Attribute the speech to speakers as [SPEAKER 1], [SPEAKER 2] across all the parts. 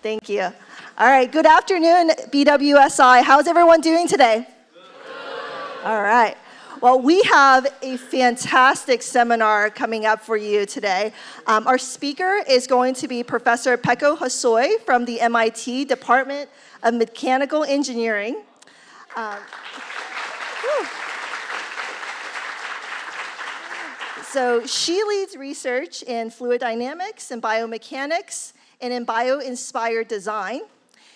[SPEAKER 1] Thank you. All right, good afternoon, BWSI. How's everyone doing today? Good. All right. Well, we have a fantastic seminar coming up for you today. Our speaker is going to be Professor Peko Hosoi from the MIT Department of Mechanical Engineering. So she leads research in fluid dynamics and biomechanics and in bio-inspired design.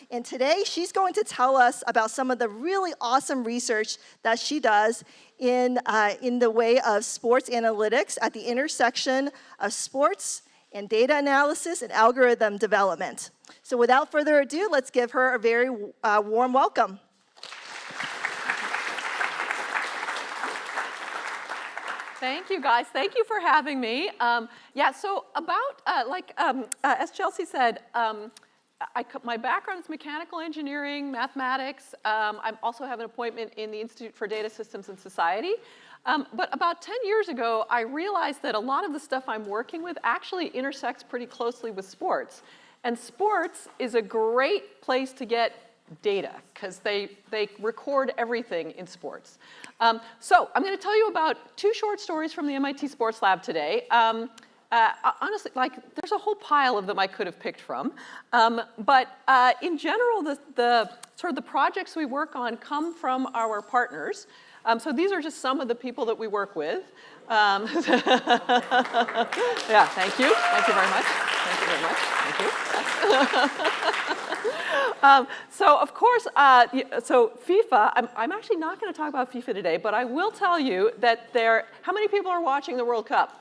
[SPEAKER 1] And today she's going to tell us about some of the really awesome research that she does in the way of sports analytics at the intersection of sports and data analysis and algorithm development. So without further ado, let's give her a very warm welcome.
[SPEAKER 2] Thank you, guys. Thank you for having me. So about, as Chelsea said, my background is mechanical engineering, mathematics. I also have an appointment in the Institute for Data Systems and Society. But about 10 years ago, I realized that a lot of the stuff I'm working with actually intersects pretty closely with sports. And sports is a great place to get data, because they record everything in sports. So I'm going to tell you about 2 short stories from the MIT Sports Lab today. Honestly, there's a whole pile of them I could have picked from. But in general, the projects we work on come from our partners. So these are just some of the people that we work with. Yeah, thank you. Thank you very much. Thank you very much. Thank you. So of course, so FIFA, I'm actually not going to talk about FIFA today, but I will tell you that how many people are watching the World Cup?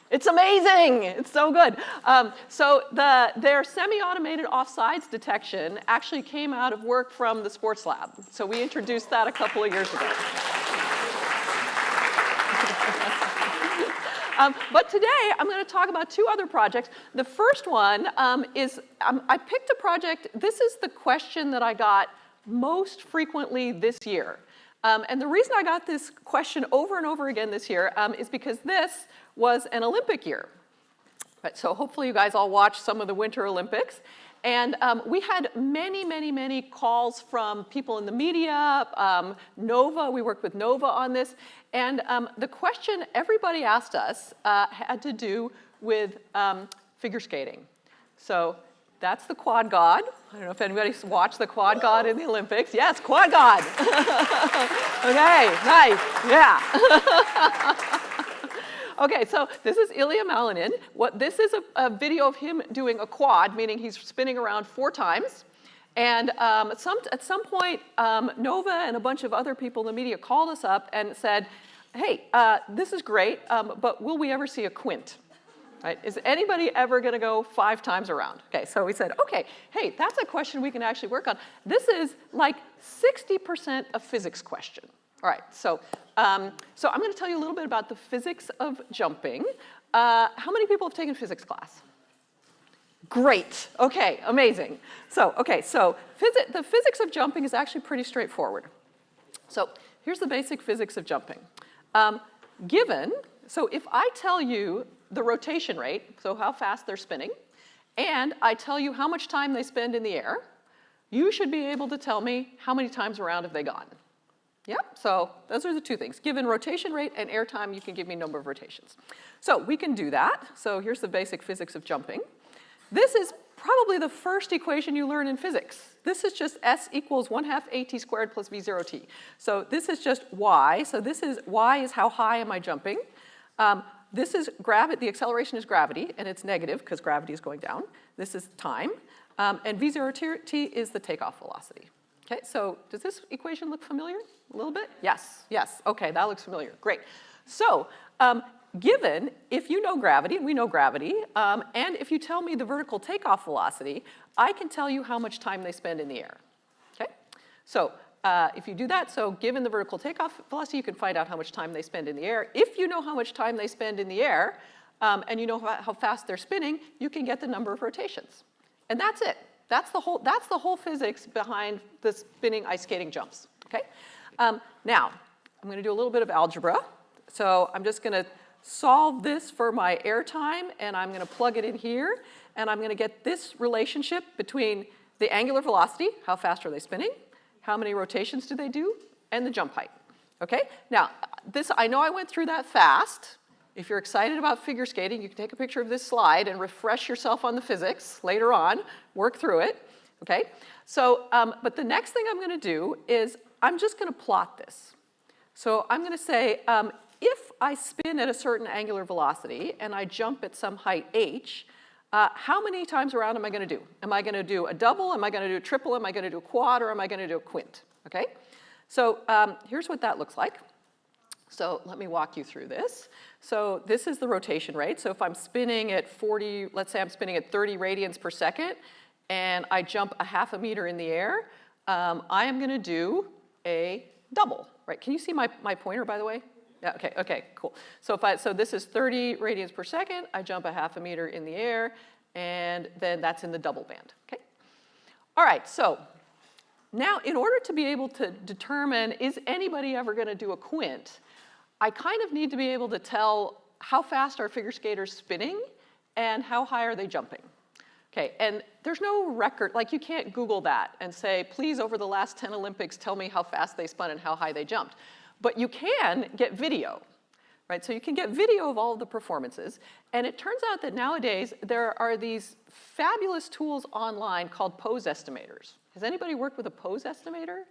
[SPEAKER 2] It's amazing. It's so good. So their semi-automated offsides detection actually came out of work from the Sports Lab. So we introduced that a couple of years ago. But today, I'm going to talk about 2 other projects. The first one is, I picked a project. This is the question that I got most frequently this year. And the reason I got this question over and over again this year is because this was an Olympic year. Right, so hopefully you guys all watched some of the Winter Olympics. And we had many calls from people in the media, Nova, we worked with Nova on this. And the question everybody asked us had to do with figure skating. So that's the quad god. I don't know if anybody's watched the quad god in the Olympics. Yes, quad god. Okay, nice, yeah. Okay, so this is Ilya Malinin. This is a video of him doing a quad, meaning he's spinning around 4 times. And at some point, Nova and a bunch of other people in the media called us up and said, hey, this is great, but will we ever see a quint? Right? Is anybody ever going to go 5 times around? Okay, so we said, okay, hey, that's a question we can actually work on. This is like 60% a physics question. All right, so I'm going to tell you a little bit about the physics of jumping. How many people have taken physics class? Great, okay, amazing. So the physics of jumping is actually pretty straightforward. So here's the basic physics of jumping. So if I tell you the rotation rate, so how fast they're spinning, and I tell you how much time they spend in the air, you should be able to tell me how many times around have they gone. Yep, so those are the 2 things. Given rotation rate and air time, you can give me a number of rotations. So we can do that. So here's the basic physics of jumping. This is probably the first equation you learn in physics. This is just S equals 1/2 AT squared plus V0T. So this is just Y. So this is Y is how high am I jumping. This is gravity, the acceleration is gravity, and it's negative because gravity is going down. This is time. And V0T is the takeoff velocity. Okay, so does this equation look familiar a little bit? Yes, okay, that looks familiar, great. So given, if you know gravity, and we know gravity, and if you tell me the vertical takeoff velocity, I can tell you how much time they spend in the air, okay? So if you do that, so given the vertical takeoff velocity, you can find out how much time they spend in the air. If you know how much time they spend in the air, and you know how fast they're spinning, you can get the number of rotations. And that's it. That's the whole physics behind the spinning ice skating jumps, okay? Now, I'm going to do a little bit of algebra. So I'm just going to solve this for my airtime, and I'm going to plug it in here, and I'm going to get this relationship between the angular velocity, how fast are they spinning, how many rotations do they do, and the jump height. Okay? Now, this, I know I went through that fast. If you're excited about figure skating, you can take a picture of this slide and refresh yourself on the physics later on, work through it. Okay? So, but the next thing I'm going to do is I'm just going to plot this. So I'm going to say, if I spin at a certain angular velocity and I jump at some height h, how many times around am I going to do? Am I going to do a double? Am I going to do a triple? Am I going to do a quad? Or am I going to do a quint? Okay? So here's what that looks like. So let me walk you through this. So this is the rotation rate. So if I'm spinning at 40, let's say I'm spinning at 30 radians per second, and I jump a half a meter in the air, I am going to do a double, right? Can you see my pointer, by the way? Yeah, okay, cool. So so this is 30 radians per second. I jump a half a meter in the air, and then that's in the double band, okay? All right, so now in order to be able to determine, is anybody ever going to do a quint, I kind of need to be able to tell how fast are figure skaters spinning and how high are they jumping. Okay, and there's no record, like you can't Google that and say, please over the last 10 Olympics tell me how fast they spun and how high they jumped. But you can get video, right? So you can get video of all of the performances, and it turns out that nowadays there are these fabulous tools online called pose estimators. Has anybody worked with a pose estimator?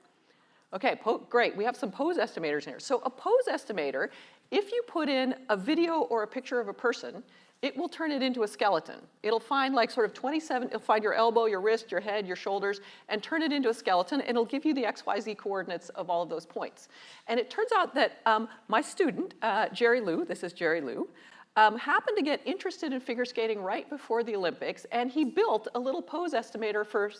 [SPEAKER 2] Okay, great, we have some pose estimators in here. So a pose estimator, if you put in a video or a picture of a person, it will turn it into a skeleton. It'll find like sort of 27, it'll find your elbow, your wrist, your head, your shoulders, and turn it into a skeleton, and it'll give you the XYZ coordinates of all of those points. And it turns out that my student, Jerry Liu, this is Jerry Liu, happened to get interested in figure skating right before the Olympics, and he built a little pose estimator for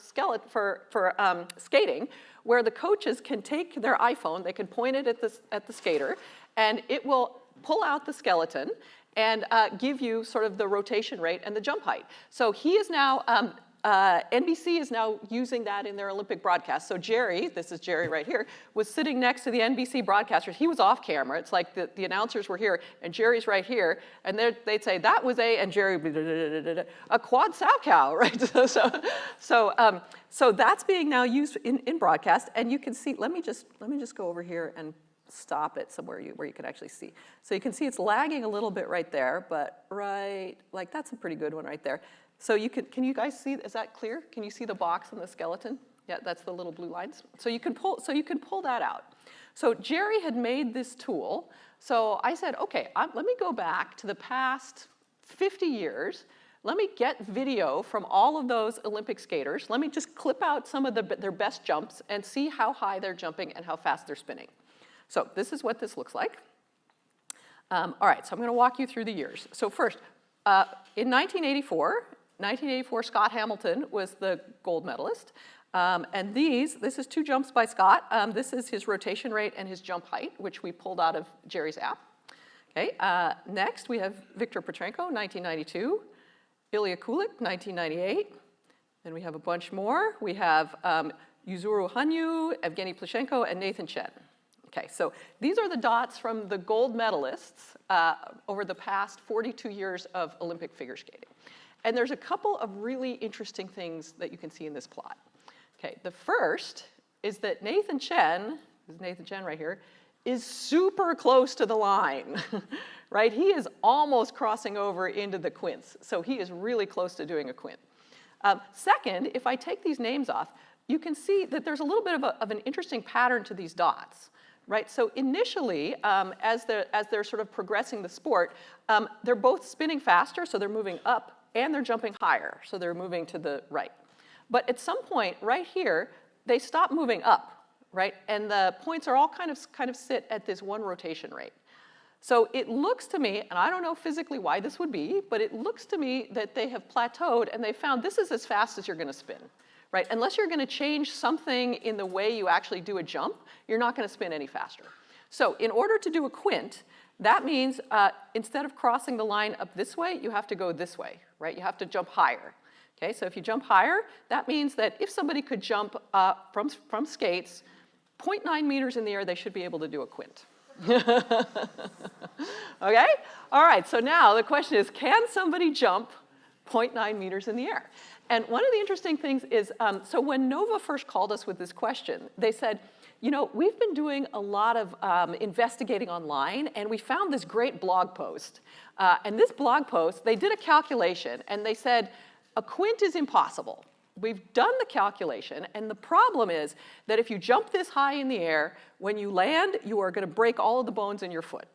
[SPEAKER 2] skating, where the coaches can take their iPhone, they can point it at the skater, and it will pull out the skeleton and give you sort of the rotation rate and the jump height. So he is now, NBC is now using that in their Olympic broadcast. So Jerry, this is Jerry right here, was sitting next to the NBC broadcasters. He was off camera. It's like the announcers were here, and Jerry's right here, and they'd say, that was and Jerry, a quad sow cow, right? So that's being now used in broadcast, and you can see, let me just go over here and stop it somewhere where you can actually see. So you can see it's lagging a little bit right there, but like that's a pretty good one right there. So can you guys see, is that clear? Can you see the box and the skeleton? Yeah, that's the little blue lines. So you can pull that out. So Jerry had made this tool. So I said, okay, let me go back to the past 50 years. Let me get video from all of those Olympic skaters. Let me just clip out some of their best jumps and see how high they're jumping and how fast they're spinning. So this is what this looks like. All right, so I'm going to walk you through the years. So first, in 1984, Scott Hamilton was the gold medalist. And this is 2 jumps by Scott. This is his rotation rate and his jump height, which we pulled out of Jerry's app. Okay, next we have Viktor Petrenko, 1992. Ilya Kulik, 1998. Then we have a bunch more. We have Yuzuru Hanyu, Evgeny Plushenko, and Nathan Chen. Okay, so these are the dots from the gold medalists over the past 42 years of Olympic figure skating. And there's a couple of really interesting things that you can see in this plot. Okay, the first is that Nathan Chen, this is Nathan Chen right here, is super close to the line, right? He is almost crossing over into the quints, so he is really close to doing a quint. Second, if I take these names off, you can see that there's a little bit of an interesting pattern to these dots. Right, so initially, as they're sort of progressing the sport, they're both spinning faster, so they're moving up, and they're jumping higher, so they're moving to the right. But at some point, right here, they stop moving up, right? And the points are all kind of sit at this one rotation rate. So it looks to me, and I don't know physically why this would be, but it looks to me that they have plateaued, and they found this is as fast as you're going to spin. Right? Unless you're going to change something in the way you actually do a jump, you're not going to spin any faster. So in order to do a quint, that means instead of crossing the line up this way, you have to go this way, right? You have to jump higher. Okay, so if you jump higher, that means that if somebody could jump from skates 0.9 meters in the air, they should be able to do a quint. Okay? All right, so now the question is, can somebody jump 0.9 meters in the air? And one of the interesting things is, so when NOVA first called us with this question, they said, you know, we've been doing a lot of investigating online, and we found this great blog post. And this blog post, they did a calculation, and they said, a quint is impossible. We've done the calculation, and the problem is that if you jump this high in the air, when you land, you are going to break all of the bones in your foot.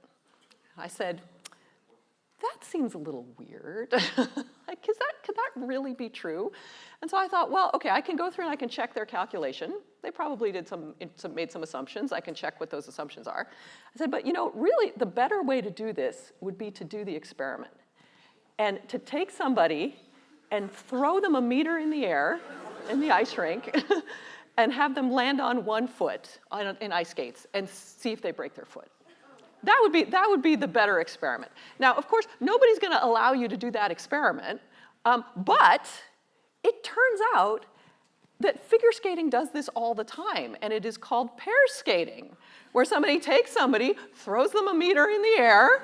[SPEAKER 2] I said, that seems a little weird. Like, could that really be true? And so I thought, well, okay, I can go through and I can check their calculation. They probably made some assumptions. I can check what those assumptions are. I said, but you know, really, the better way to do this would be to do the experiment. And to take somebody and throw them a meter in the air in the ice rink and have them land on one foot in ice skates and see if they break their foot. That would be the better experiment. Now, of course, nobody's going to allow you to do that experiment, but it turns out that figure skating does this all the time, and it is called pair skating, where somebody takes somebody, throws them a meter in the air,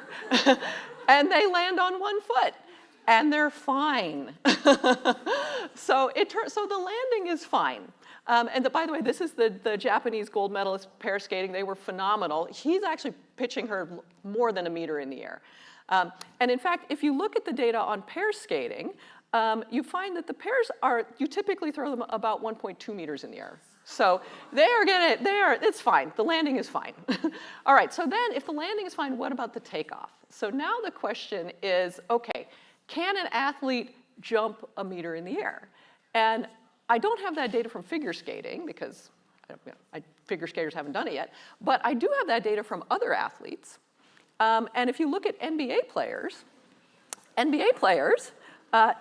[SPEAKER 2] and they land on one foot. And they're fine. So the landing is fine. And by the way, this is the Japanese gold medalist pair skating. They were phenomenal. He's actually pitching her more than a meter in the air. And in fact, if you look at the data on pair skating, you find that the pairs you typically throw them about 1.2 meters in the air. So it's fine. The landing is fine. All right, so then if the landing is fine, what about the takeoff? So now the question is, okay, can an athlete jump a meter in the air? And I don't have that data from figure skating because figure skaters haven't done it yet, but I do have that data from other athletes. And if you look at NBA players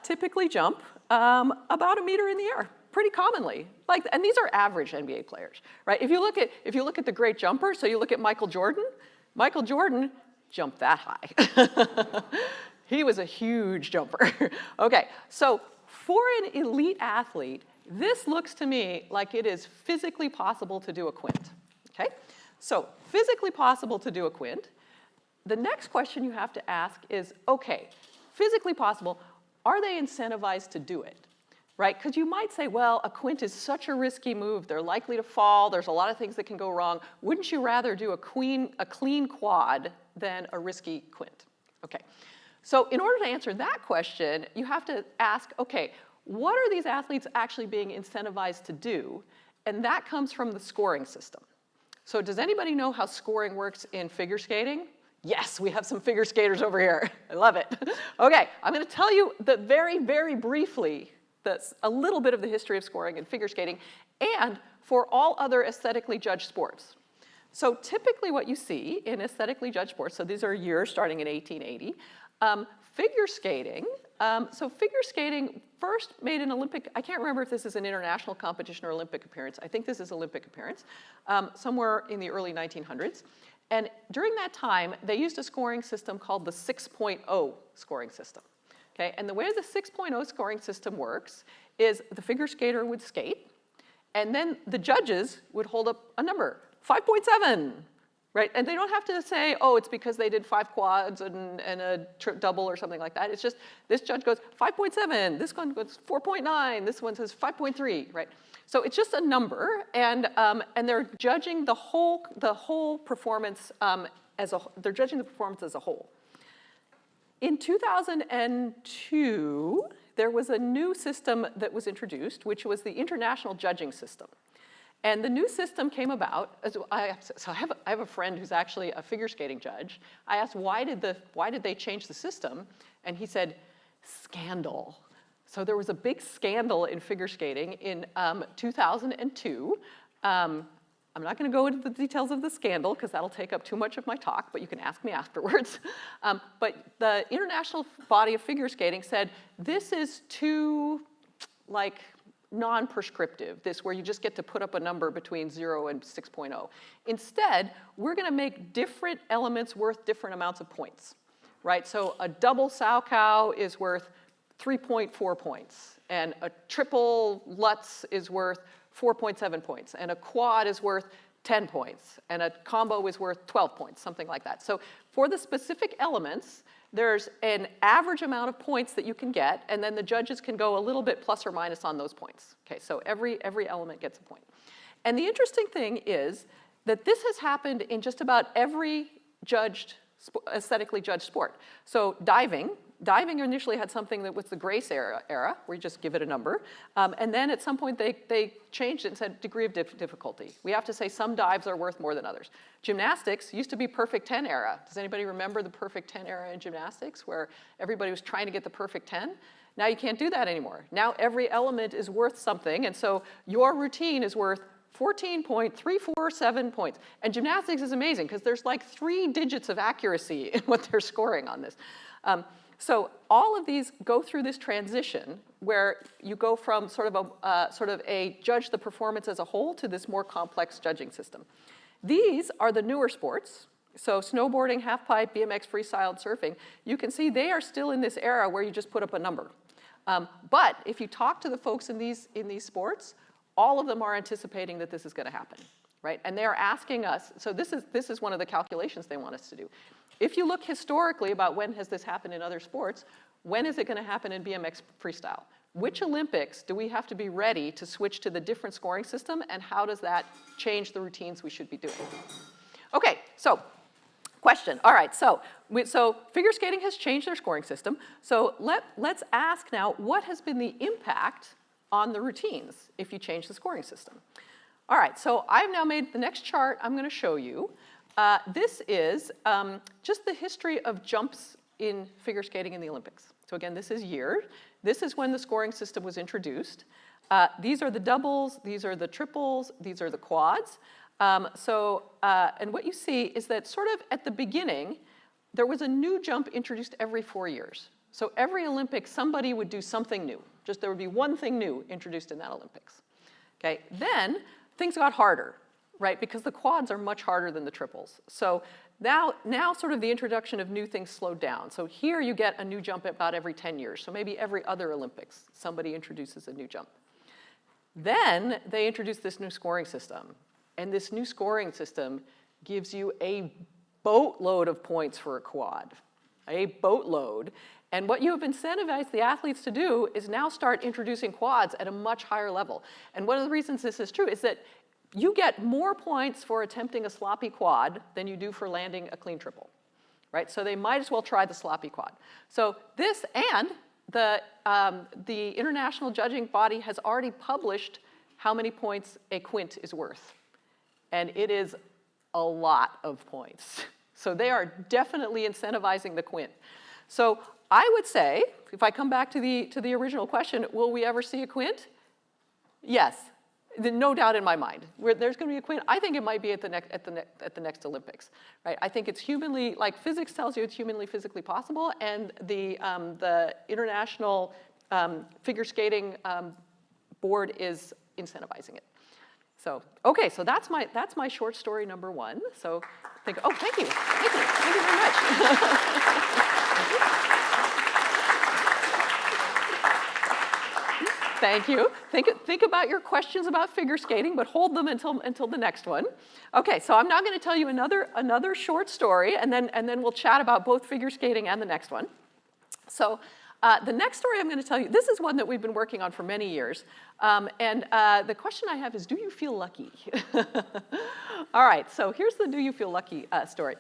[SPEAKER 2] typically jump about a meter in the air, pretty commonly. And these are average NBA players, right? If you look at the great jumpers, so you look at Michael Jordan jumped that high. He was a huge jumper. Okay, so for an elite athlete, this looks to me like it is physically possible to do a quint, okay? So physically possible to do a quint. The next question you have to ask is, okay, physically possible, are they incentivized to do it, right? Because you might say, well, a quint is such a risky move, they're likely to fall, there's a lot of things that can go wrong. Wouldn't you rather do a clean quad than a risky quint? Okay. So in order to answer that question, you have to ask, okay, what are these athletes actually being incentivized to do? And that comes from the scoring system. So does anybody know how scoring works in figure skating? Yes, we have some figure skaters over here. I love it. Okay, I'm going to tell you very, very briefly a little bit of the history of scoring in figure skating and for all other aesthetically judged sports. So typically what you see in aesthetically judged sports, so these are years starting in 1880, figure skating first made an Olympic, I can't remember if this is an international competition or Olympic appearance. I think this is Olympic appearance, somewhere in the early 1900s. And during that time, they used a scoring system called the 6.0 scoring system. Okay? And the way the 6.0 scoring system works is the figure skater would skate, and then the judges would hold up a number, 5.7. Right? And they don't have to say, oh, it's because they did 5 quads and a double or something like that. It's just, this judge goes 5.7, this one goes 4.9, this one says 5.3, right? So it's just a number, and they're judging the whole performance they're judging the performance as a whole. In 2002, there was a new system that was introduced, which was the international judging system. And the new system came about, I have a friend who's actually a figure skating judge. I asked, why did they change the system? And he said, scandal. So there was a big scandal in figure skating in 2002. I'm not going to go into the details of the scandal because that'll take up too much of my talk, but you can ask me afterwards. But the international body of figure skating said, this is too, non-prescriptive, this where you just get to put up a number between 0 and 6.0. Instead, we're going to make different elements worth different amounts of points, right? So a double sow cow is worth 3.4 points, and a triple Lutz is worth 4.7 points, and a quad is worth 10 points, and a combo is worth 12 points, something like that. So for the specific elements, there's an average amount of points that you can get, and then the judges can go a little bit plus or minus on those points. Okay, so every element gets a point. And the interesting thing is that this has happened in just about every aesthetically judged sport. So diving initially had something that was the grace era, where you just give it a number. And then at some point they changed it and said degree of difficulty. We have to say some dives are worth more than others. Gymnastics used to be perfect 10 era. Does anybody remember the perfect 10 era in gymnastics, where everybody was trying to get the perfect 10? Now you can't do that anymore. Now every element is worth something, and so your routine is worth 14.347 points. And gymnastics is amazing, because there's like 3 digits of accuracy in what they're scoring on this. So all of these go through this transition where you go from sort of a judge the performance as a whole to this more complex judging system. These are the newer sports. So snowboarding, halfpipe, BMX, freestyle, and surfing. You can see they are still in this era where you just put up a number. But if you talk to the folks in these sports, all of them are anticipating that this is going to happen, right? And they're asking us, so this is one of the calculations they want us to do. If you look historically about when has this happened in other sports, when is it going to happen in BMX freestyle? Which Olympics do we have to be ready to switch to the different scoring system, and how does that change the routines we should be doing? Okay, so question. All right, so figure skating has changed their scoring system. So let's ask now, what has been the impact on the routines if you change the scoring system? All right, so I've now made the next chart I'm going to show you. This is just the history of jumps in figure skating in the Olympics. So again, this is year. This is when the scoring system was introduced. These are the doubles, these are the triples, these are the quads. And what you see is that sort of at the beginning, there was a new jump introduced every 4 years. So every Olympic, somebody would do something new. Just there would be one thing new introduced in that Olympics. Okay, then things got harder, right? Because the quads are much harder than the triples. So now sort of the introduction of new things slowed down. So here you get a new jump about every 10 years. So maybe every other Olympics, somebody introduces a new jump. Then they introduced this new scoring system. And this new scoring system gives you a boatload of points for a quad, a boatload. And what you have incentivized the athletes to do is now start introducing quads at a much higher level. And one of the reasons this is true is that you get more points for attempting a sloppy quad than you do for landing a clean triple, right? So they might as well try the sloppy quad. So this, and the international judging body has already published how many points a quint is worth. And it is a lot of points. So they are definitely incentivizing the quint. So I would say, if I come back to the original question, will we ever see a quint? Yes, no doubt in my mind. There's going to be a quint. I think it might be at the next Olympics, right? I think it's humanly, like physics tells you it's humanly physically possible, and the international figure skating board is incentivizing it. So okay, so that's my short story number 1. So thank you very much. Thank you. Think about your questions about figure skating, but hold them until the next one. Okay, so I'm now going to tell you another short story, and then we'll chat about both figure skating and the next one. So the next story I'm going to tell you, this is one that we've been working on for many years, and the question I have is, do you feel lucky? All right, so here's the do you feel lucky story.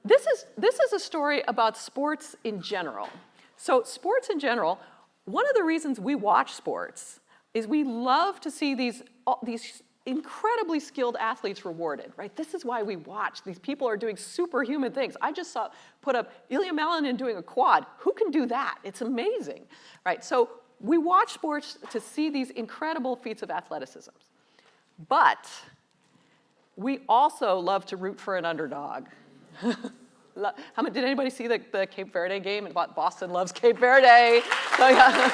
[SPEAKER 2] This is a story about sports in general. So sports in general. One of the reasons we watch sports is we love to see these incredibly skilled athletes rewarded, right? This is why we watch. These people are doing superhuman things. I just put up Ilya Malinin doing a quad. Who can do that? It's amazing, right? So we watch sports to see these incredible feats of athleticism. But we also love to root for an underdog. Did anybody see the Cape Verde game? Boston loves Cape Verde. So, yeah.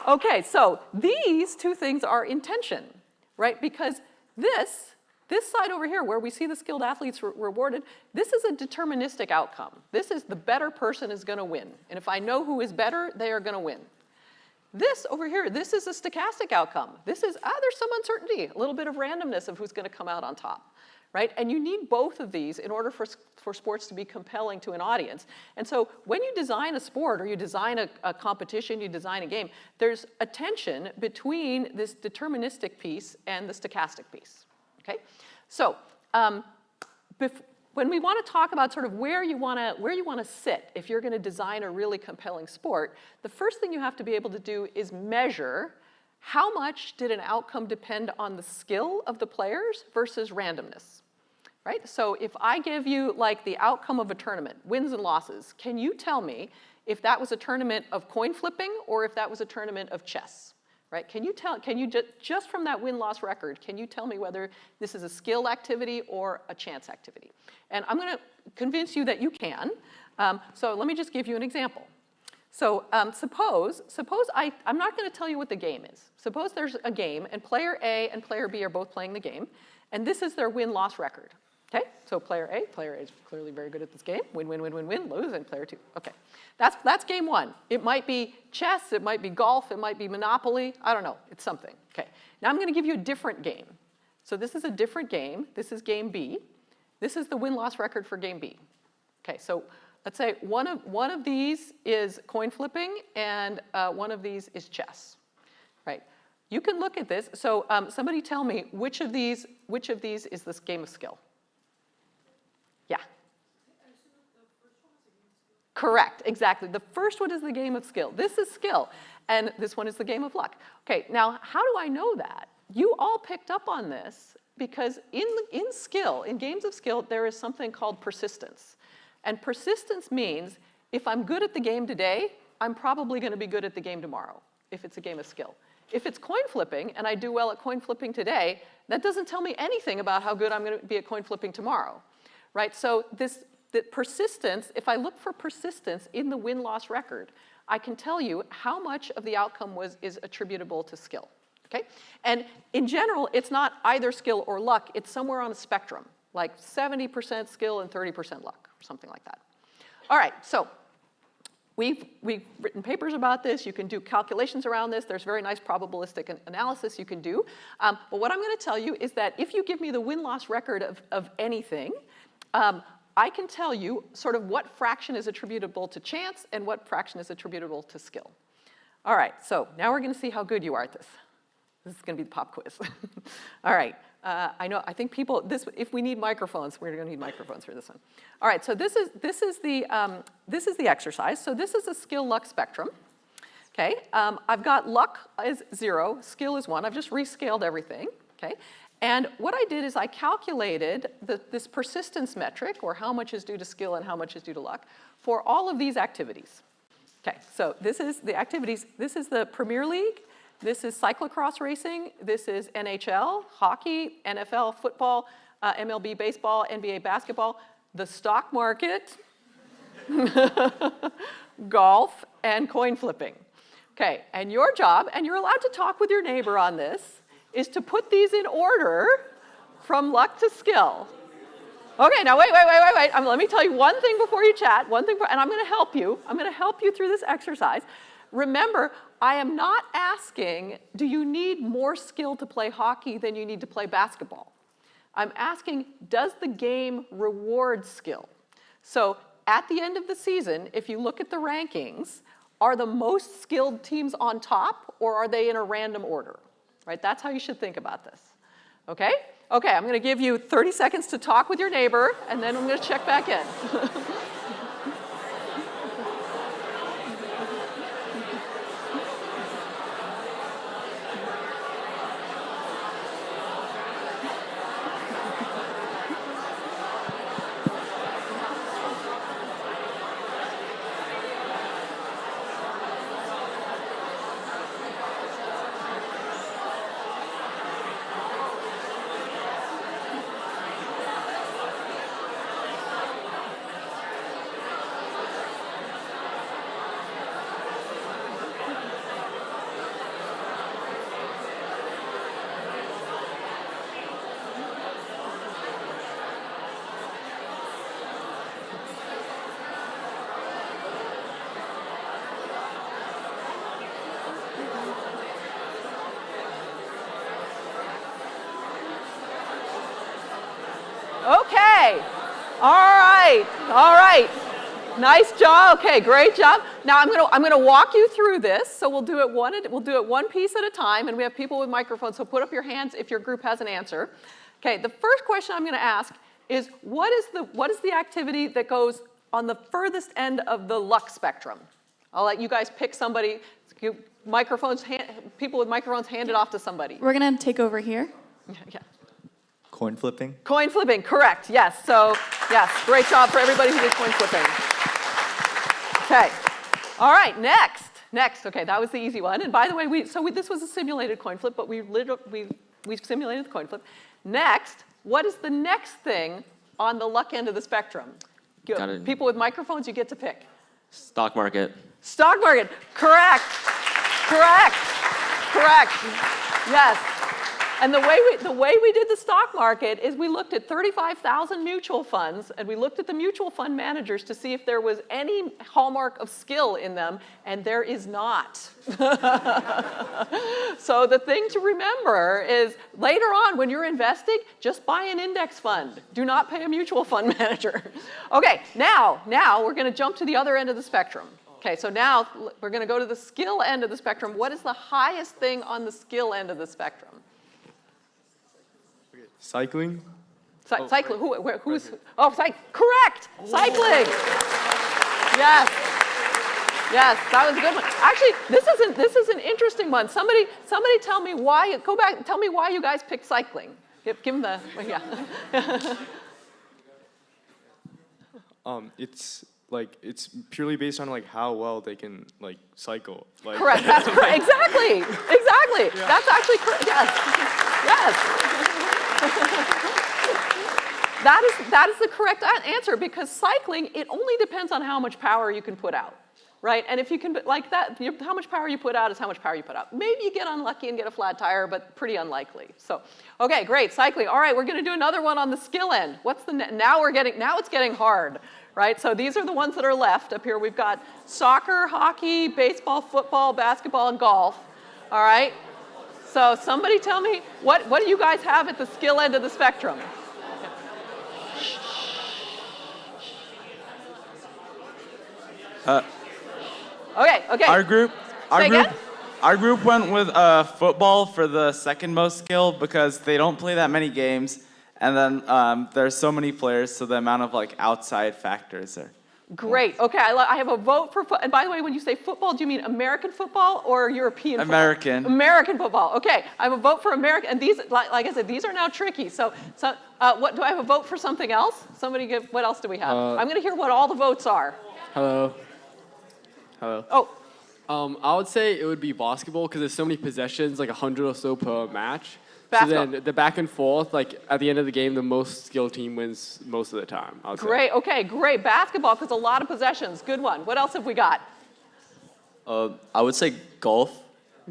[SPEAKER 2] Okay, so these two things are in tension, right? Because this side over here, where we see the skilled athletes rewarded, this is a deterministic outcome. This is the better person is going to win. And if I know who is better, they are going to win. This over here, this is a stochastic outcome. This is, there's some uncertainty, a little bit of randomness of who's going to come out on top, right? And you need both of these in order for sports to be compelling to an audience. And so when you design a sport or you design a competition, you design a game, there's a tension between this deterministic piece and the stochastic piece, okay? So when we want to talk about sort of where you want to sit if you're going to design a really compelling sport, the first thing you have to be able to do is measure how much did an outcome depend on the skill of the players versus randomness, right? So if I give you like the outcome of a tournament, wins and losses, can you tell me if that was a tournament of coin flipping or if that was a tournament of chess? Right? Can you just from that win-loss record, can you tell me whether this is a skill activity or a chance activity? And I'm going to convince you that you can. So let me just give you an example. So suppose I'm not going to tell you what the game is. Suppose there's a game, and player A and player B are both playing the game, and this is their win-loss record. Okay? So player A is clearly very good at this game. Win, win, win, win, win, lose, and player 2. Okay. That's game 1. It might be chess, it might be golf, it might be Monopoly. I don't know. It's something. Okay. Now I'm going to give you a different game. So this is a different game. This is game B. This is the win-loss record for game B. Okay. So let's say one of these is coin flipping, and one of these is chess. Right. You can look at this. So somebody tell me which of these is this game of skill? Yeah. Correct, exactly. The first one is the game of skill. This is skill, and this one is the game of luck. Okay, now how do I know that? You all picked up on this because in skill, in games of skill, there is something called persistence. And persistence means if I'm good at the game today, I'm probably going to be good at the game tomorrow, if it's a game of skill. If it's coin flipping, and I do well at coin flipping today, that doesn't tell me anything about how good I'm going to be at coin flipping tomorrow. Right, so the persistence, if I look for persistence in the win-loss record, I can tell you how much of the outcome is attributable to skill, okay? And in general, it's not either skill or luck, it's somewhere on a spectrum, like 70% skill and 30% luck, or something like that. All right, so we've written papers about this, you can do calculations around this, there's very nice probabilistic analysis you can do. But what I'm gonna tell you is that if you give me the win-loss record of anything, I can tell you sort of what fraction is attributable to chance and what fraction is attributable to skill. All right, so now we're going to see how good you are at this. This is going to be the pop quiz. All right, I think people, if we need microphones, we're going to need microphones for this one. All right, so this is the exercise. So this is a skill-luck spectrum. Okay, I've got luck is 0, skill is 1. I've just rescaled everything. Okay. And what I did is I calculated this persistence metric, or how much is due to skill and how much is due to luck, for all of these activities. Okay, so this is the activities. This is the Premier League. This is cyclocross racing. This is NHL, hockey, NFL, football, MLB baseball, NBA basketball, the stock market, golf, and coin flipping. Okay, and your job, and you're allowed to talk with your neighbor on this, is to put these in order from luck to skill. Okay, now wait. Let me tell you one thing before you chat, and I'm going to help you. I'm going to help you through this exercise. Remember, I am not asking, do you need more skill to play hockey than you need to play basketball? I'm asking, does the game reward skill? So at the end of the season, if you look at the rankings, are the most skilled teams on top, or are they in a random order? Right, that's how you should think about this, okay? Okay, I'm gonna give you 30 seconds to talk with your neighbor, and then I'm gonna check back in. Okay. All right. All right. Nice job. Okay, great job. Now I'm gonna walk you through this. So we'll do it one piece at a time, and we have people with microphones. So put up your hands if your group has an answer. Okay. The first question I'm going to ask is what is the activity that goes on the furthest end of the luck spectrum? I'll let you guys pick somebody. Microphones. People with microphones, hand it off to somebody.
[SPEAKER 3] We're gonna take over here.
[SPEAKER 2] Yeah.
[SPEAKER 4] Coin flipping?
[SPEAKER 2] Coin flipping, correct, yes. So, yes, great job for everybody who did coin flipping. Okay, all right, next, okay, that was the easy one. And by the way, this was a simulated coin flip, but we simulated the coin flip. Next, what is the next thing on the luck end of the spectrum? People with microphones, you get to pick.
[SPEAKER 5] Stock market.
[SPEAKER 2] Stock market, correct, yes. And the way we did the stock market is we looked at 35,000 mutual funds, and we looked at the mutual fund managers to see if there was any hallmark of skill in them, and there is not. So the thing to remember is later on when you're investing, just buy an index fund. Do not pay a mutual fund manager. Okay, now we're going to jump to the other end of the spectrum. Okay, so now we're going to go to the skill end of the spectrum. What is the highest thing on the skill end of the spectrum?
[SPEAKER 6] Cycling?
[SPEAKER 2] Cycling. Who's? Oh, correct. Cycling. Yes. Yes, that was a good one. Actually, this is an interesting one. Somebody tell me why. Go back and tell me why you guys picked cycling. Give them the
[SPEAKER 6] It's purely based on how well they can cycle.
[SPEAKER 2] Correct. That's correct. Exactly. Yeah. That's actually correct. Yes. That is the correct answer because cycling, it only depends on how much power you can put out, right? And if you can, how much power you put out is how much power you put out. Maybe you get unlucky and get a flat tire, but pretty unlikely. So, okay, great, cycling. All right, we're going to do another one on the skill end. What's the now it's getting hard, right? So these are the ones that are left. Up here we've got soccer, hockey, baseball, football, basketball, and golf. All right. So somebody tell me, what do you guys have at the skill end of the spectrum? Okay.
[SPEAKER 7] Our group went with football for the second most skill because they don't play that many games, and then there's so many players, so the amount of outside factors are.
[SPEAKER 2] Great. Okay, I have a vote for and by the way, when you say football, do you mean American football or European football?
[SPEAKER 7] American.
[SPEAKER 2] American football. Okay, I have a vote for American, and these, like I said, these are now tricky. So what do I have a vote for something else? Somebody give. What else do we have? I'm going to hear what all the votes are.
[SPEAKER 8] Hello.
[SPEAKER 2] Oh.
[SPEAKER 8] I would say it would be basketball because there's so many possessions, 100 or so per match.
[SPEAKER 2] Basketball.
[SPEAKER 8] So then the back and forth, at the end of the game, the most skilled team wins most of the time. I would say.
[SPEAKER 2] Great. Okay, great. Basketball because a lot of possessions. Good one. What else have we got?
[SPEAKER 5] I would say golf.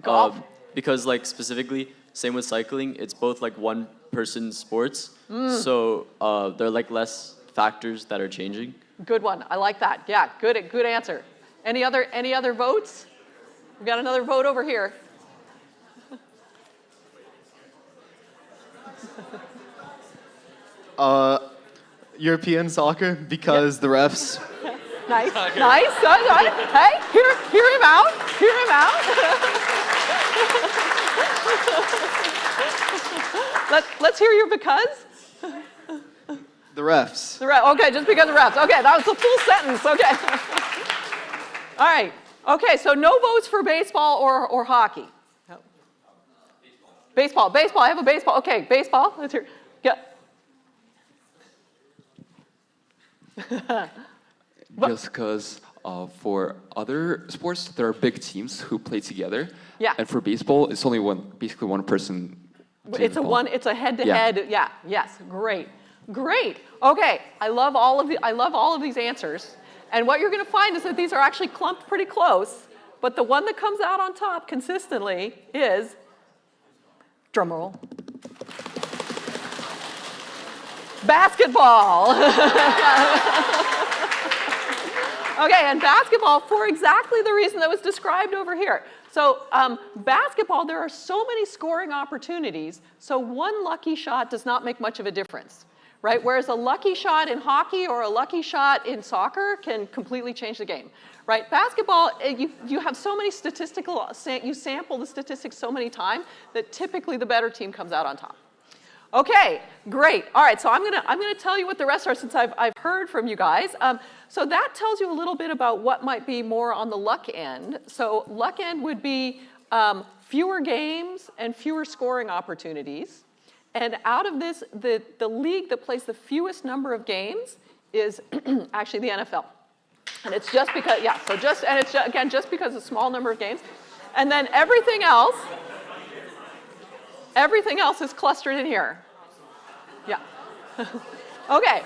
[SPEAKER 2] Golf.
[SPEAKER 5] Because specifically, same with cycling, it's both one person sports. So there are less factors that are changing.
[SPEAKER 2] Good one. I like that. Yeah. Good answer. Any other votes? We've got another vote over here.
[SPEAKER 4] European soccer because the refs.
[SPEAKER 2] Nice. Hey, hear him out. Let's hear your because.
[SPEAKER 4] The refs.
[SPEAKER 2] Okay, just because of refs. Okay, that was the full sentence. Okay. All right. Okay, so no votes for baseball or hockey. No. Baseball. I have a baseball. Okay, baseball. Let's hear. Yeah.
[SPEAKER 9] Just because for other sports, there are big teams who play together.
[SPEAKER 2] Yeah.
[SPEAKER 9] And for baseball, it's only basically one person.
[SPEAKER 2] It's a head-to-head. Yeah. Yes. Great. Okay. I love all of these answers. And what you're going to find is that these are actually clumped pretty close, but the one that comes out on top consistently is, drum roll, basketball. Okay, and basketball for exactly the reason that was described over here. So basketball, there are so many scoring opportunities, so one lucky shot does not make much of a difference. right? Whereas a lucky shot in hockey or a lucky shot in soccer can completely change the game, right? Basketball, you have so many statistical, you sample the statistics so many times that typically the better team comes out on top. Okay, great. All right, so I'm gonna tell you what the rest are since I've heard from you guys. So that tells you a little bit about what might be more on the luck end. So luck end would be fewer games and fewer scoring opportunities. And out of this, the league that plays the fewest number of games is actually the NFL. And it's just because, yeah, so and it's again, just because of a small number of games. And then everything else is clustered in here. Yeah. Okay.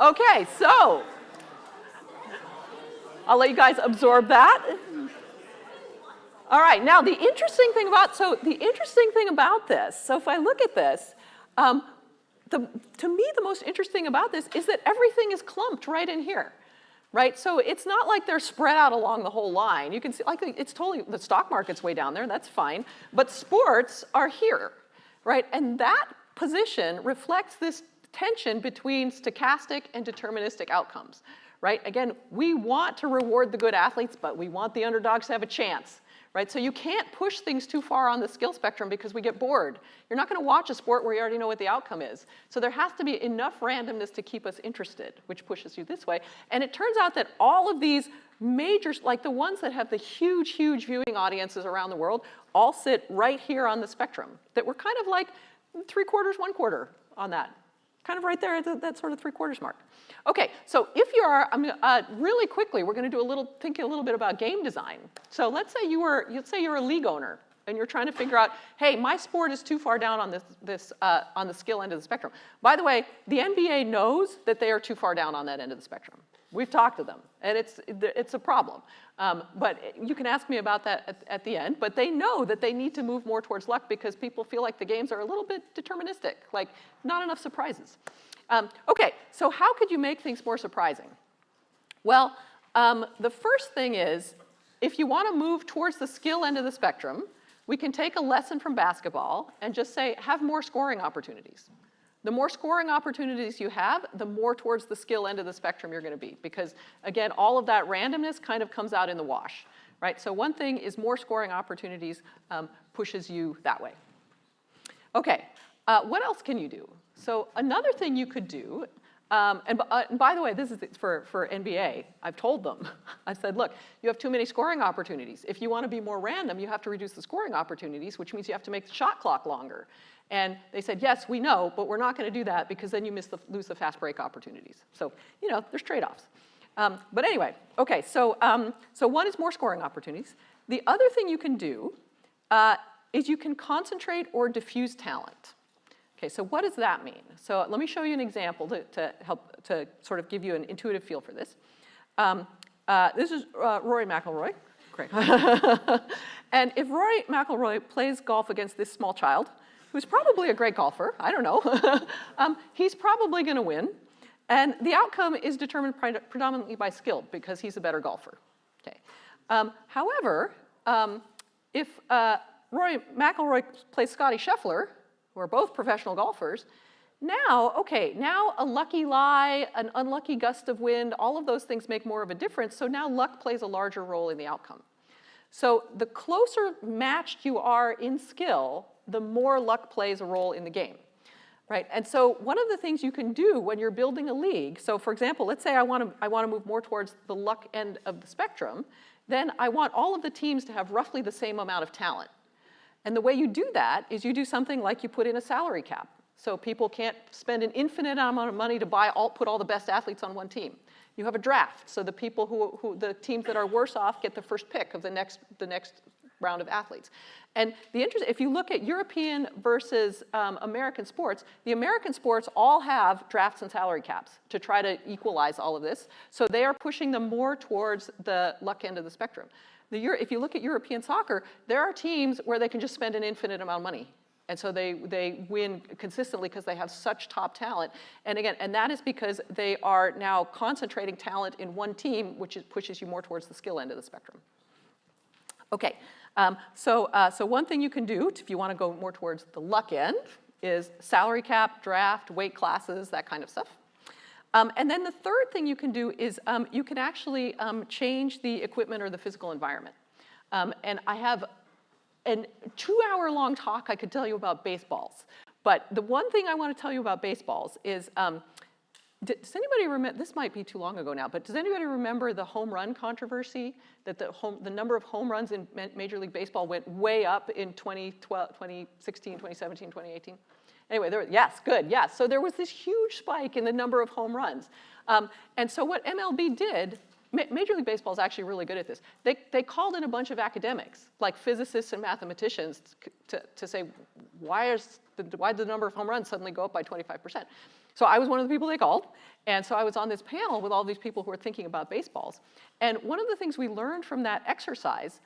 [SPEAKER 2] Okay, so I'll let you guys absorb that. All right, now the interesting thing about this, so if I look at this, to me the most interesting about this is that everything is clumped right in here. Right, so it's not like they're spread out along the whole line. You can see, like, it's totally, the stock market's way down there, that's fine. But sports are here, right? And that position reflects this tension between stochastic and deterministic outcomes, right? Again, we want to reward the good athletes, but we want the underdogs to have a chance, right? So you can't push things too far on the skill spectrum because we get bored. You're not gonna watch a sport where you already know what the outcome is. So there has to be enough randomness to keep us interested, which pushes you this way. And it turns out that all of these major, like the ones that have the huge, huge viewing audiences around the world, all sit right here on the spectrum. That we're kind of like 3/4, 1/4 on that. Kind of right there at that sort of 3/4 mark. Okay, so if you are, really quickly, we're going to think a little bit about game design. So let's say you're a league owner and you're trying to figure out, hey, my sport is too far down on on the skill end of the spectrum. By the way, the NBA knows that they are too far down on that end of the spectrum. We've talked to them, and it's a problem. But you can ask me about that at the end. But they know that they need to move more towards luck because people feel like the games are a little bit deterministic, like not enough surprises. Okay, so how could you make things more surprising? Well, the first thing is, if you want to move towards the skill end of the spectrum, we can take a lesson from basketball and just say, have more scoring opportunities. The more scoring opportunities you have, the more towards the skill end of the spectrum you're going to be. Because, again, all of that randomness kind of comes out in the wash, right? So one thing is more scoring opportunities pushes you that way. Okay, what else can you do? So another thing you could do, and by the way, this is for NBA. I've told them. I said, look, you have too many scoring opportunities. If you want to be more random, you have to reduce the scoring opportunities, which means you have to make the shot clock longer. And they said, yes, we know, but we're not going to do that because then you lose the fast break opportunities. So, there's trade-offs. But anyway, okay, so one is more scoring opportunities. The other thing you can do is you can concentrate or diffuse talent. Okay, so what does that mean? So let me show you an example to help to sort of give you an intuitive feel for this. This is Rory McIlroy. Great. And if Rory McIlroy plays golf against this small child, who's probably a great golfer, I don't know, he's probably going to win. And the outcome is determined predominantly by skill because he's a better golfer. Okay. However, if Rory McIlroy plays Scottie Scheffler, who are both professional golfers, now a lucky lie, an unlucky gust of wind, all of those things make more of a difference, so now luck plays a larger role in the outcome. So the closer matched you are in skill, the more luck plays a role in the game, right? And so one of the things you can do when you're building a league, so for example, let's say I want to move more towards the luck end of the spectrum, then I want all of the teams to have roughly the same amount of talent. And the way you do that is you do something like you put in a salary cap. So people can't spend an infinite amount of money to put all the best athletes on one team. You have a draft, so the people the teams that are worse off get the first pick of the next round of athletes. And if you look at European versus American sports, the American sports all have drafts and salary caps to try to equalize all of this. So they are pushing them more towards the luck end of the spectrum. If you look at European soccer, there are teams where they can just spend an infinite amount of money. And so they win consistently because they have such top talent. And again, that is because they are now concentrating talent in one team, which pushes you more towards the skill end of the spectrum. Okay, so one thing you can do if you want to go more towards the luck end is salary cap, draft, weight classes, that kind of stuff. And then the third thing you can do is you can actually change the equipment or the physical environment. And I have a 2-hour-long talk I could tell you about baseballs. But the one thing I want to tell you about baseballs is, does anybody remember, this might be too long ago now, but does anybody remember the home run controversy? That the number of home runs in Major League Baseball went way up in 2012, 2016, 2017, 2018? Anyway, yes, good, yes. So there was this huge spike in the number of home runs. And so what MLB did, Major League Baseball is actually really good at this. They called in a bunch of academics, like physicists and mathematicians, to say, why did the number of home runs suddenly go up by 25%? So I was one of the people they called. And so I was on this panel with all these people who were thinking about baseballs. And one of the things we learned from that exercise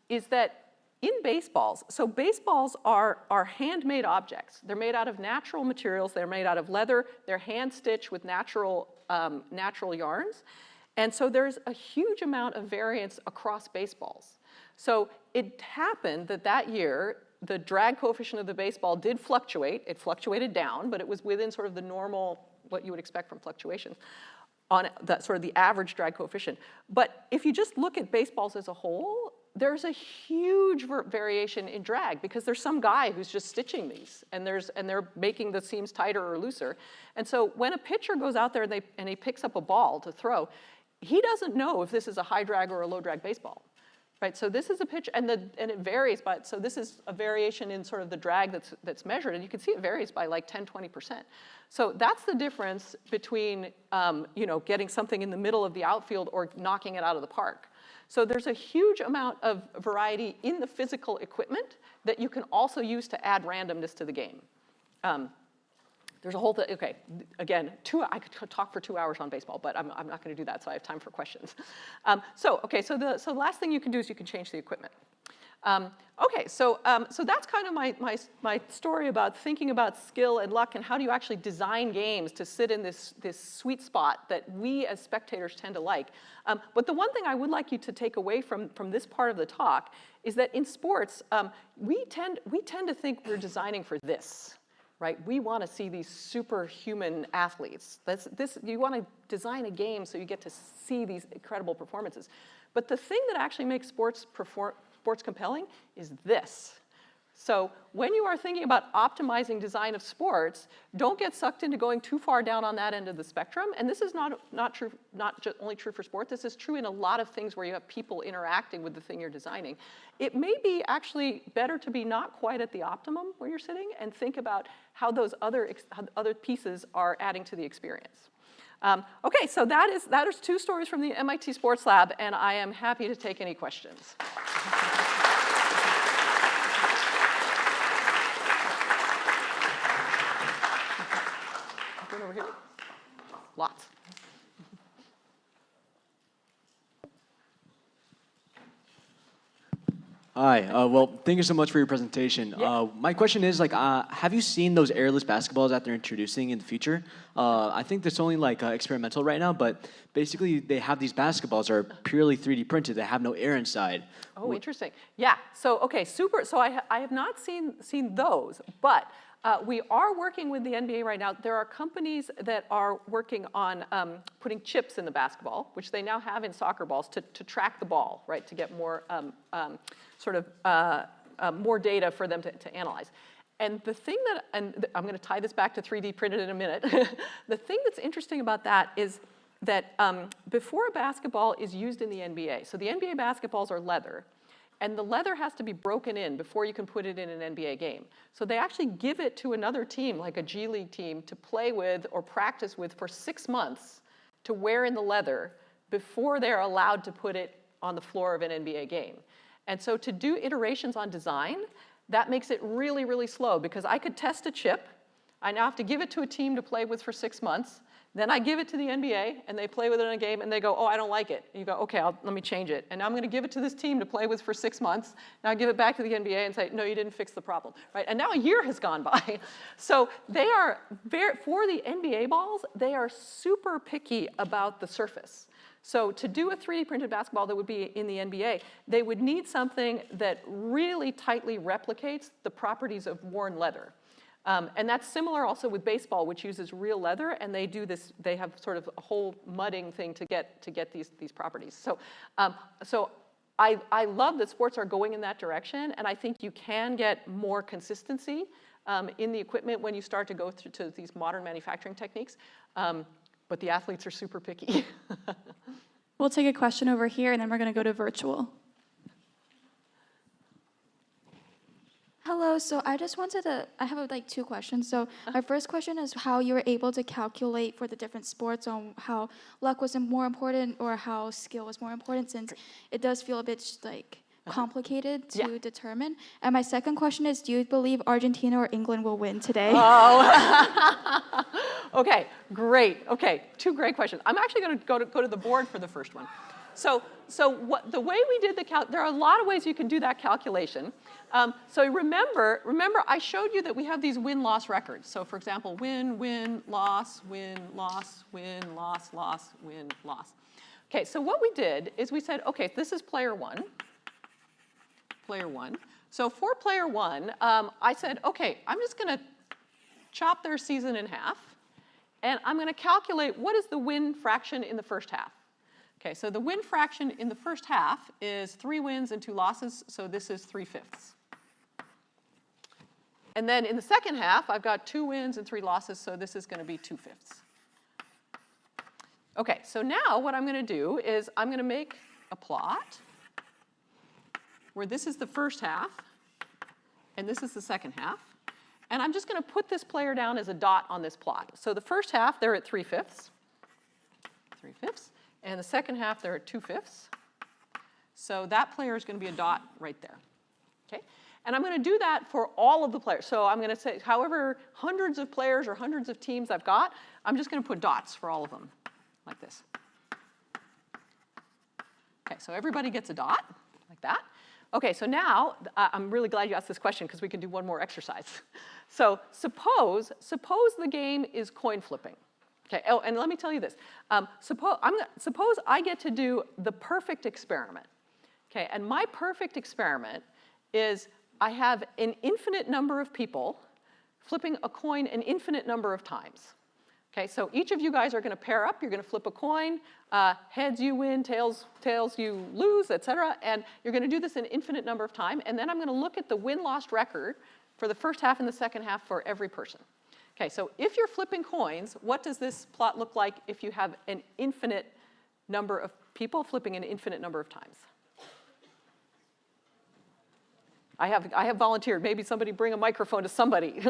[SPEAKER 2] is that in baseballs, so baseballs are handmade objects. They're made out of natural materials. They're made out of leather. They're hand-stitched with natural yarns. And so there's a huge amount of variance across baseballs. So it happened that year, the drag coefficient of the baseball did fluctuate. It fluctuated down, but it was within sort of the normal, what you would expect from fluctuations, on sort of the average drag coefficient. But if you just look at baseballs as a whole, there's a huge variation in drag because there's some guy who's just stitching these, and they're making the seams tighter or looser. And so when a pitcher goes out there and he picks up a ball to throw, he doesn't know if this is a high drag or a low drag baseball. Right, so this is a pitch, and it varies, but so this is a variation in sort of the drag that's measured, and you can see it varies by like 10, 20%. So that's the difference between getting something in the middle of the outfield or knocking it out of the park. So there's a huge amount of variety in the physical equipment that you can also use to add randomness to the game. There's a whole thing, okay, again, I could talk for 2 hours on baseball, but I'm not gonna do that, so I have time for questions. So the last thing you can do is you can change the equipment. So that's kind of my story about thinking about skill and luck and how do you actually design games to sit in this sweet spot that we as spectators tend to like. But the one thing I would like you to take away from this part of the talk is that in sports, we tend to think we're designing for this. Right? We want to see these superhuman athletes. You want to design a game so you get to see these incredible performances. But the thing that actually makes sports compelling is this. So when you are thinking about optimizing design of sports, don't get sucked into going too far down on that end of the spectrum. And this is not only true for sport. This is true in a lot of things where you have people interacting with the thing you're designing. It may be actually better to be not quite at the optimum where you're sitting and think about how those other pieces are adding to the experience. Okay, so that is 2 stories from the MIT Sports Lab, and I am happy to take any questions. Over here. Lots.
[SPEAKER 3] Hi. Well, thank you so much for your presentation.
[SPEAKER 2] Yeah.
[SPEAKER 3] My question is, have you seen those airless basketballs that they're introducing in the future? I think that's only experimental right now, but basically they have these basketballs that are purely 3D printed. They have no air inside.
[SPEAKER 2] Oh, interesting. Yeah. So okay, super. So I have not seen those, but we are working with the NBA right now. There are companies that are working on putting chips in the basketball, which they now have in soccer balls to track the ball, right, to get more more data for them to analyze. And the thing and I'm going to tie this back to 3D printed in a minute. The thing that's interesting about that is that before a basketball is used in the NBA, so the NBA basketballs are leather, and the leather has to be broken in before you can put it in an NBA game. So they actually give it to another team, like a G League team, to play with or practice with for 6 months to wear in the leather before they're allowed to put it on the floor of an NBA game. And so to do iterations on design, that makes it really, really slow because I could test a chip. I now have to give it to a team to play with for 6 months. Then I give it to the NBA, and they play with it in a game, and they go, oh, I don't like it. And you go, okay, let me change it. And now I'm going to give it to this team to play with for 6 months. Now I give it back to the NBA and say, no, you didn't fix the problem, right? And now a year has gone by. So they are, for the NBA balls, they are super picky about the surface. So to do a 3D printed basketball that would be in the NBA, they would need something that really tightly replicates the properties of worn leather. And that's similar also with baseball, which uses real leather, and they do this, they have sort of a whole mudding thing to get these properties. So, I love that sports are going in that direction, and I think you can get more consistency in the equipment when you start to go through to these modern manufacturing techniques. But the athletes are super picky.
[SPEAKER 10] We'll take a question over here, and then we're going to go to virtual.
[SPEAKER 11] Hello, so I just wanted to, I have like 2 questions. So my first question is how you were able to calculate for the different sports on how luck was more important or how skill was more important, since it does feel a bit like complicated to determine. And my second question is, do you believe Argentina or England will win today?
[SPEAKER 2] Oh. Okay, great. Okay, 2 great questions. I'm actually going to go to the board for the first one. So the way we did there are a lot of ways you can do that calculation. So remember, I showed you that we have these win-loss records. So for example, win, loss, win, loss, win, loss, loss, win, loss. Okay, so what we did is we said, okay, this is player 1. Player 1. So for player 1, I said, okay, I'm just going to chop their season in half, and I'm going to calculate what is the win fraction in the first half. Okay, so the win fraction in the first half is 3 wins and 2 losses, so this is 3/5. And then in the second half, I've got 2 wins and 3 losses, so this is going to be 2/5. Okay, so now what I'm going to do is I'm going to make a plot where this is the first half, and this is the second half. And I'm just going to put this player down as a dot on this plot. So the first half, they're at 3/5. 3/5. And the second half, they're at 2/5. So that player is going to be a dot right there. Okay? And I'm going to do that for all of the players. So I'm going to say, however hundreds of players or hundreds of teams I've got, I'm just going to put dots for all of them, like this. Okay, so everybody gets a dot, like that. Okay, so now, I'm really glad you asked this question because we can do one more exercise. So suppose the game is coin flipping. Okay, oh, and let me tell you this. Suppose I get to do the perfect experiment. Okay, and my perfect experiment is I have an infinite number of people flipping a coin an infinite number of times. Okay, so each of you guys are going to pair up. You're going to flip a coin. Heads you win, tails you lose, et cetera. And you're going to do this an infinite number of times. And then I'm going to look at the win-loss record for the first half and the second half for every person. Okay, so if you're flipping coins, what does this plot look like if you have an infinite number of people flipping an infinite number of times? I have volunteered. Maybe somebody bring a microphone to somebody.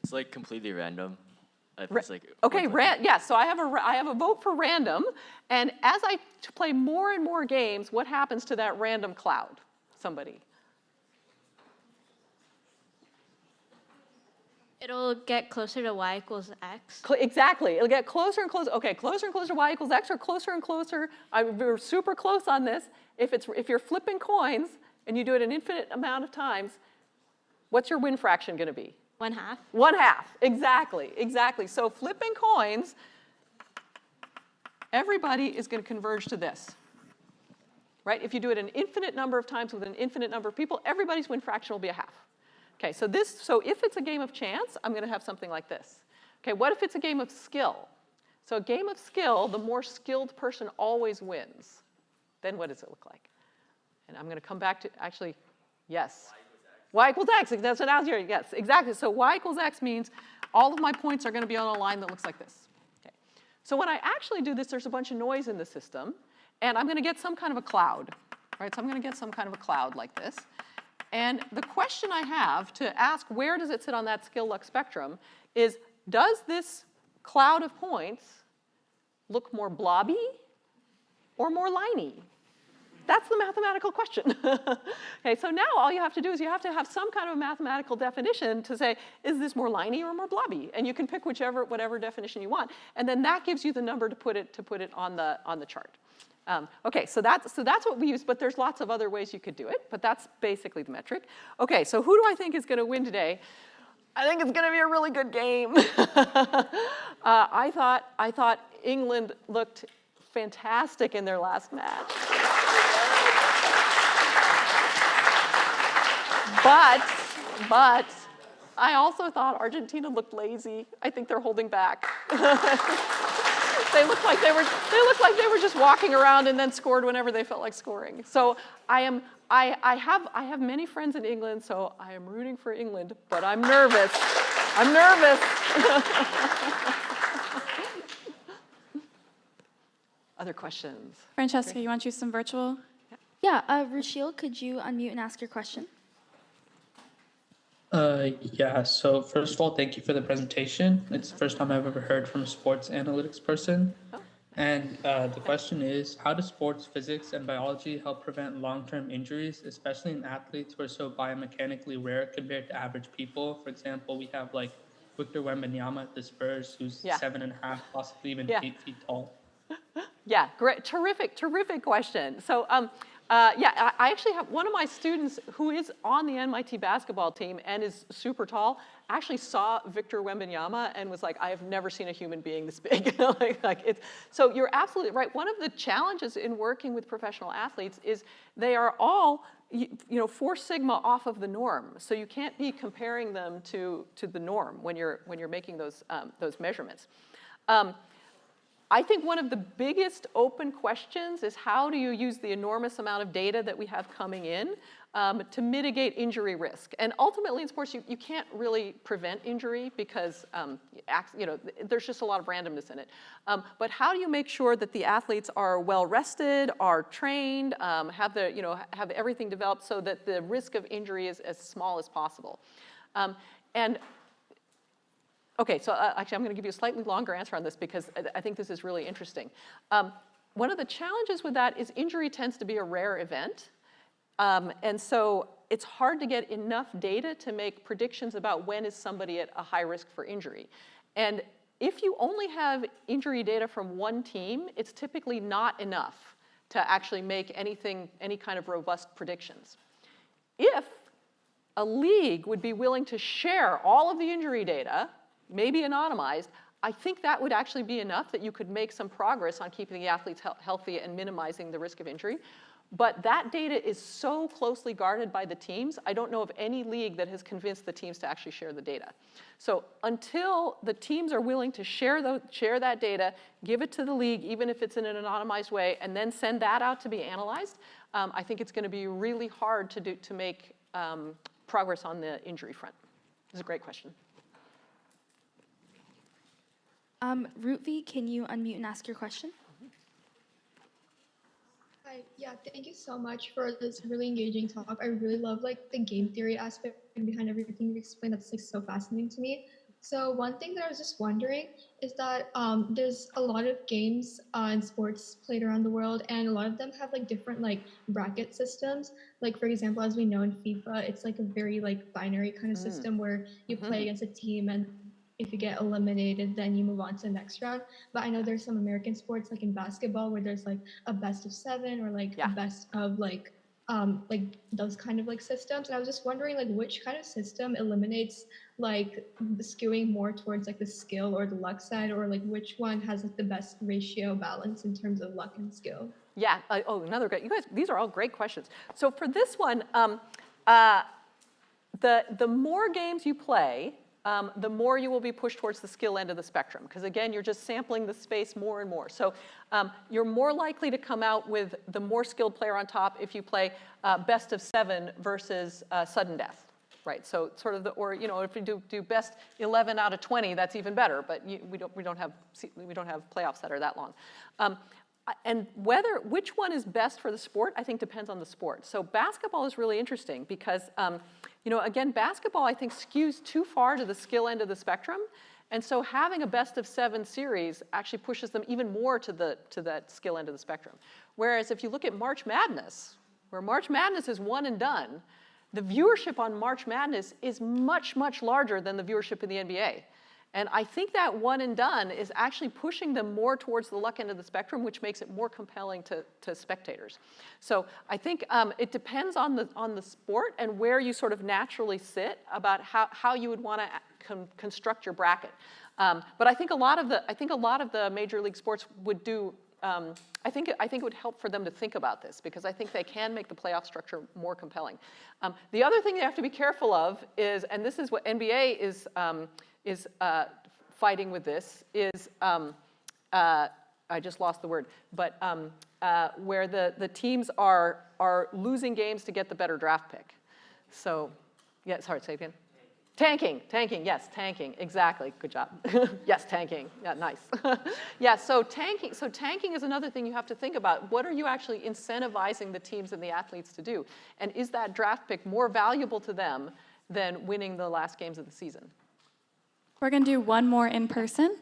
[SPEAKER 5] It's like completely random. It's like
[SPEAKER 2] Okay, yes, so I have a vote for random, and as I play more and more games, what happens to that random cloud? Somebody.
[SPEAKER 12] It'll get closer to y equals x.
[SPEAKER 2] Exactly, it'll get closer and closer. Okay, closer and closer to y equals x, or closer and closer. We're super close on this. If you're flipping coins and you do it an infinite amount of times, what's your win fraction going to be?
[SPEAKER 12] 1/2.
[SPEAKER 2] 1/2, exactly. So flipping coins, everybody is going to converge to this, right? If you do it an infinite number of times with an infinite number of people, everybody's win fraction will be 1/2. Okay, so if it's a game of chance, I'm going to have something like this. Okay, what if it's a game of skill? So a game of skill, the more skilled person always wins. Then what does it look like? And I'm going to come back to, actually, yes. Y equals x, that's what I was hearing, yes, exactly. So y equals x means all of my points are going to be on a line that looks like this. Okay. So when I actually do this, there's a bunch of noise in the system, and I'm going to get some kind of a cloud, right? So I'm going to get some kind of a cloud like this. And the question I have to ask, where does it sit on that skill luck spectrum, is does this cloud of points look more blobby or more liney? That's the mathematical question. Okay, so now all you have to do is you have to have some kind of mathematical definition to say, is this more liney or more blobby? And you can pick whatever definition you want, and then that gives you the number to put it on the chart. Okay, so that's what we use, but there's lots of other ways you could do it, but that's basically the metric. Okay, so who do I think is going to win today? I think it's going to be a really good game. I thought England looked fantastic in their last match. But I also thought Argentina looked lazy. I think they're holding back. They looked like they were just walking around and then scored whenever they felt like scoring. So I have many friends in England, so I am rooting for England, but I'm nervous. I'm nervous. Other questions?
[SPEAKER 10] Francesca, you want to choose some virtual?
[SPEAKER 11] Yeah, Rachel, could you unmute and ask your question?
[SPEAKER 13] Yeah, so first of all, thank you for the presentation. It's the first time I've ever heard from a sports analytics person. And the question is, how do sports physics and biology help prevent long-term injuries, especially in athletes who are so biomechanically rare compared to average people? For example, we have like Victor Wembanyama at the Spurs, who's 7.5, possibly even 8 feet tall.
[SPEAKER 2] Yeah, great, terrific question. So, I actually have one of my students who is on the MIT basketball team and is super tall, actually saw Victor Wembanyama and was like, I have never seen a human being this big. So you're absolutely right. One of the challenges in working with professional athletes is they are all 4 sigma off of the norm. So you can't be comparing them to the norm when you're making those measurements. I think one of the biggest open questions is how do you use the enormous amount of data that we have coming in to mitigate injury risk? And ultimately in sports, you can't really prevent injury because there's just a lot of randomness in it. But how do you make sure that the athletes are well rested, are trained, have everything developed so that the risk of injury is as small as possible? Okay, so actually I'm going to give you a slightly longer answer on this because I think this is really interesting. One of the challenges with that is injury tends to be a rare event. And so it's hard to get enough data to make predictions about when is somebody at a high risk for injury. And if you only have injury data from one team, it's typically not enough to actually make any kind of robust predictions. If a league would be willing to share all of the injury data, maybe anonymized, I think that would actually be enough that you could make some progress on keeping the athletes healthy and minimizing the risk of injury. But that data is so closely guarded by the teams, I don't know of any league that has convinced the teams to actually share the data. So until the teams are willing to share that data, give it to the league, even if it's in an anonymized way, and then send that out to be analyzed, I think it's going to be really hard to make progress on the injury front. This is a great question.
[SPEAKER 11] Rutvi, can you unmute and ask your question?
[SPEAKER 14] Hi, yeah, thank you so much for this really engaging talk. I really love the game theory aspect behind everything you explained. That's so fascinating to me. So one thing that I was just wondering is that there's a lot of games and sports played around the world, and a lot of them have different bracket systems. Like for example, as we know in FIFA, it's a very binary kind of system where you play against a team, and if you get eliminated, then you move on to the next round. But I know there's some American sports like in basketball where there's a best of 7 or a best of those kind of systems. And I was just wondering which kind of system eliminates the skewing more towards the skill or the luck side, or which one has the best ratio balance in terms of luck and skill.
[SPEAKER 2] Yeah. Another great. You guys, these are all great questions. So for this one, the more games you play, the more you will be pushed towards the skill end of the spectrum. Because again, you're just sampling the space more and more. So you're more likely to come out with the more skilled player on top if you play best of 7 versus sudden death, right? So sort of if you do best 11 out of 20, that's even better. But we don't have playoffs that are that long. And which one is best for the sport, I think depends on the sport. So basketball is really interesting because, again, basketball I think skews too far to the skill end of the spectrum. And so having a best of 7 series actually pushes them even more to that skill end of the spectrum. Whereas if you look at March Madness, where March Madness is one and done, the viewership on March Madness is much, much larger than the viewership in the NBA. And I think that one and done is actually pushing them more towards the luck end of the spectrum, which makes it more compelling to spectators. So I think it depends on the sport and where you sort of naturally sit about how you would want to construct your bracket. But I think a lot of the major league sports would do I think it would help for them to think about this, because I think they can make the playoff structure more compelling. The other thing you have to be careful of is, and this is what NBA is fighting with this, is I just lost the word, but where the teams are losing games to get the better draft pick. So, yeah, sorry, say it again. Tanking, yes, tanking, exactly, good job. Yes, tanking, yeah, nice. Yeah, so tanking is another thing you have to think about. What are you actually incentivizing the teams and the athletes to do? And is that draft pick more valuable to them than winning the last games of the season?
[SPEAKER 10] We're going to do one more in person.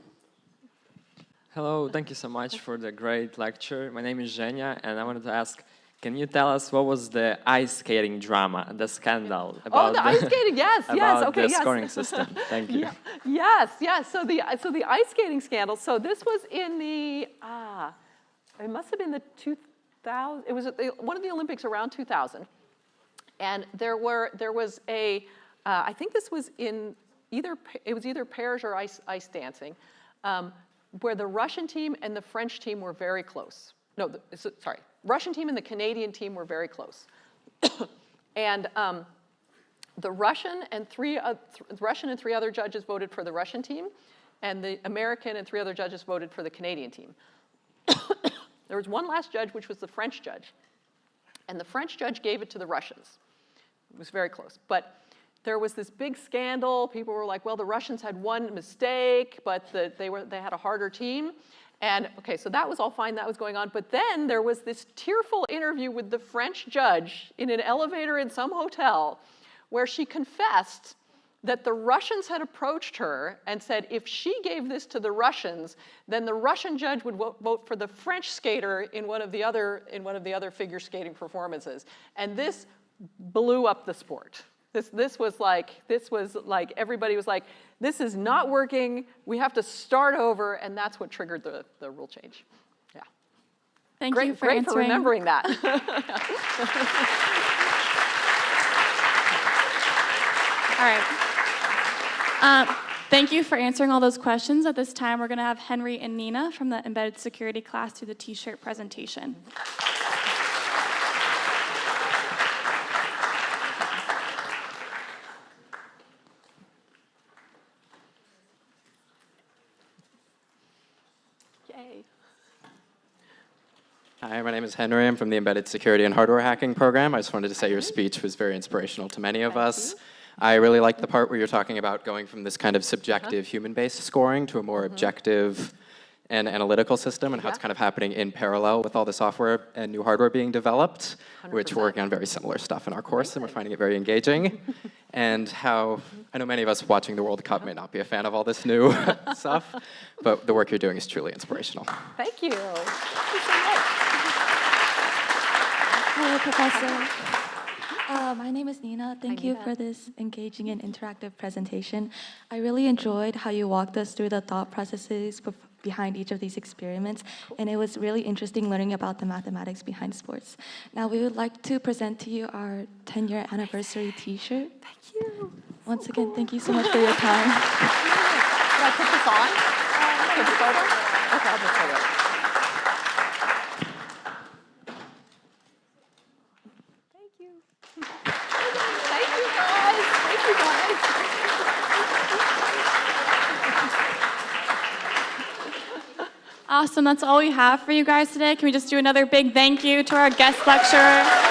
[SPEAKER 15] Hello, thank you so much for the great lecture. My name is Zhenya, and I wanted to ask, can you tell us what was the ice skating drama, the scandal about
[SPEAKER 2] the ice skating? Yes,
[SPEAKER 15] about
[SPEAKER 2] okay,
[SPEAKER 15] the
[SPEAKER 2] yes.
[SPEAKER 15] scoring system? Thank you.
[SPEAKER 2] Yes. So the ice skating scandal. So this was in the it must have been the 2000. It was one of the Olympics around 2000, and there was a I think this was in either pairs or ice dancing, where the Russian team and the French team were very close. No, sorry. Russian team and the Canadian team were very close. And the Russian and three other judges voted for the Russian team, and the American and 3 other judges voted for the Canadian team. There was one last judge, which was the French judge. And the French judge gave it to the Russians. It was very close. But there was this big scandal. People were like, well, the Russians had one mistake, but they had a harder team. And okay, so that was all fine, that was going on. But then there was this tearful interview with the French judge in an elevator in some hotel where she confessed that the Russians had approached her and said if she gave this to the Russians, then the Russian judge would vote for the French skater in one of the other figure skating performances. And this blew up the sport. This was like everybody was like, this is not working. We have to start over, and that's what triggered the rule change. Yeah.
[SPEAKER 10] Thank you for
[SPEAKER 2] great
[SPEAKER 10] answering.
[SPEAKER 2] for remembering that.
[SPEAKER 10] All right. Thank you for answering all those questions. At this time, we're going to have Henry and Nina from the Embedded Security class do the T-shirt presentation.
[SPEAKER 16] Hi, my name is Henry. I'm from the Embedded Security and Hardware Hacking program. I just wanted to say your speech was very inspirational to many of us. I really liked the part where you're talking about going from this kind of subjective human-based scoring to a more objective and analytical system, and how it's kind of happening in parallel with all the software and new hardware being developed, 100%. Which we're working on very similar stuff in our course, and we're finding it very engaging. And how, I know many of us watching the World Cup may not be a fan of all this new stuff, but the work you're doing is truly inspirational.
[SPEAKER 2] Thank you. Thank you so much.
[SPEAKER 17] Hello, Professor. My name is Nina. Thank you for this engaging and interactive presentation. I really enjoyed how you walked us through the thought processes behind each of these experiments, and it was really interesting learning about the mathematics behind sports. Now we would like to present to you our 10-year anniversary T-shirt.
[SPEAKER 2] Thank you.
[SPEAKER 17] Once again, thank you so much for your time.
[SPEAKER 2] Can I put this on? Take a photo? Okay, I'll just put it. Thank you. Thank you, guys. Thank you, guys.
[SPEAKER 10] Awesome, that's all we have for you guys today. Can we just do another big thank you to our guest lecturer?